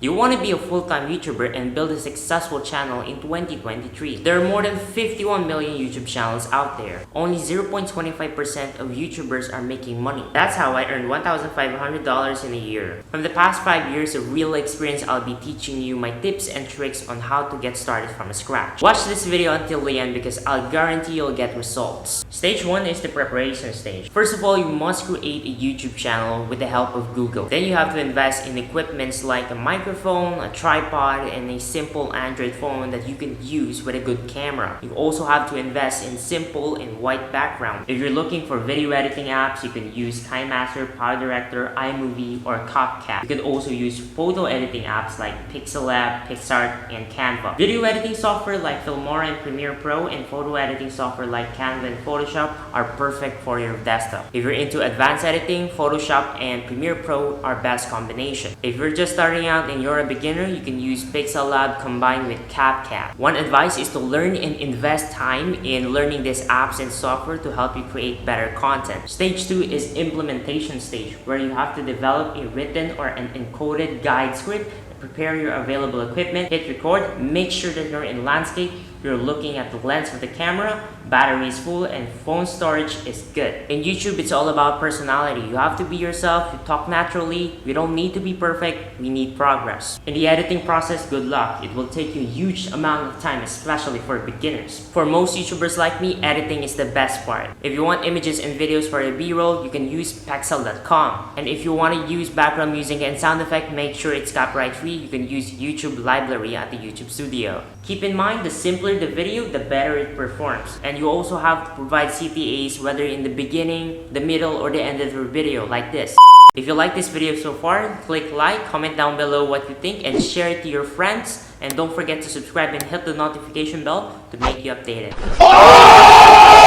You want to be a full-time YouTuber and build a successful channel in 2023. There are more than 51 million YouTube channels out there. Only 0.25% of YouTubers are making money. That's how I earned $1,500 in a year. From the past 5 years of real experience, I'll be teaching you my tips and tricks on how to get started from scratch. Watch this video until the end because I'll guarantee you'll get results. Stage 1 is the preparation stage. First of all, you must create a YouTube channel with the help of Google. Then you have to invest in equipments like a microphone, a tripod, and a simple Android phone that you can use with a good camera. You also have to invest in simple and white background. If you're looking for video editing apps, you can use KineMaster, PowerDirector, iMovie, or CapCut. You can also use photo editing apps like PixelLab, PixArt, and Canva. Video editing software like Filmora and Premiere Pro and photo editing software like Canva and Photoshop are perfect for your desktop. If you're into advanced editing, Photoshop and Premiere Pro are best combination. If you're just starting out and you're a beginner, you can use PixelLab combined with CapCut. One advice is to learn and invest time in learning these apps and software to help you create better content. Stage 2 is implementation stage, where you have to develop a written or an encoded guide script, prepare your available equipment, hit record, make sure that you're in landscape, you're looking at the lens of the camera, battery is full, and phone storage is good. In YouTube, it's all about personality. You have to be yourself, you talk naturally, we don't need to be perfect, we need progress. In the editing process, good luck. It will take you a huge amount of time, especially for beginners. For most YouTubers like me, editing is the best part. If you want images and videos for your B-roll, you can use Pexel.com. And if you want to use background music and sound effect, make sure it's copyright free. You can use YouTube library at the YouTube studio. Keep in mind, the simpler the video, the better it performs. And you also have to provide CTAs whether in the beginning, the middle, or the end of your video, like this. If you like this video so far, click like, comment down below what you think, and share it to your friends. And don't forget to subscribe and hit the notification bell to make you updated.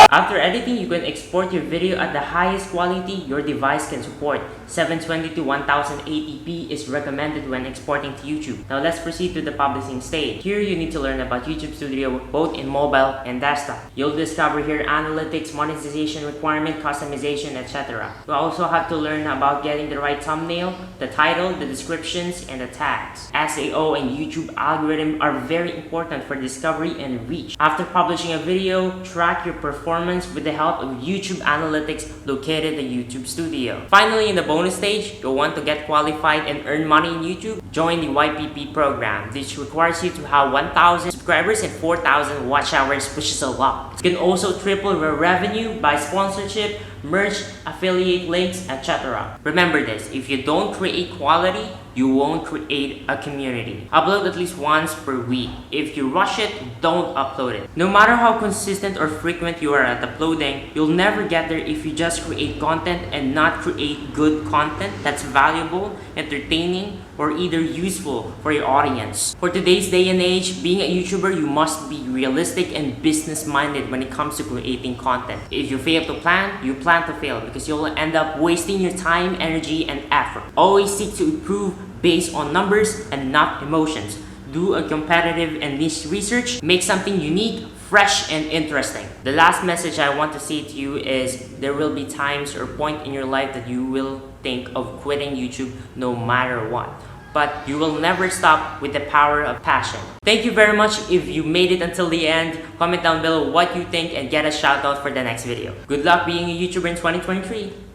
After editing, you can export your video at the highest quality your device can support. 720 to 1080p is recommended when exporting to YouTube. Now let's proceed to the publishing stage. Here you need to learn about YouTube Studio both in mobile and desktop. You'll discover here analytics, monetization requirement, customization, etc. You also have to learn about getting the right thumbnail, the title, the descriptions, and the tags. SEO and YouTube algorithm are very important for discovery and reach. After publishing a video, track your performance with the help of YouTube Analytics located at YouTube Studio. Finally, in the bonus stage, you'll want to get qualified and earn money in YouTube. Join the YPP program. This requires you to have 1,000 subscribers and 4,000 watch hours, which is a lot. You can also triple your revenue by sponsorship, merch, affiliate links, etc. Remember this, if you don't create quality, you won't create a community. Upload at least once per week. If you rush it, don't upload it. No matter how consistent or frequent you are at uploading, you'll never get there if you just create content and not create good content that's valuable, entertaining, or either useful for your audience. For today's day and age, being a YouTuber, you must be realistic and business-minded when it comes to creating content. If you fail to plan, you plan to fail because you'll end up wasting your time, energy, and effort. Always seek to improve based on numbers and not emotions. Do a competitive and niche research. Make something unique, fresh, and interesting. The last message I want to say to you is there will be times or point in your life that you will think of quitting YouTube no matter what. But you will never stop with the power of passion. Thank you very much if you made it until the end. Comment down below what you think and get a shout out for the next video. Good luck being a YouTuber in 2023.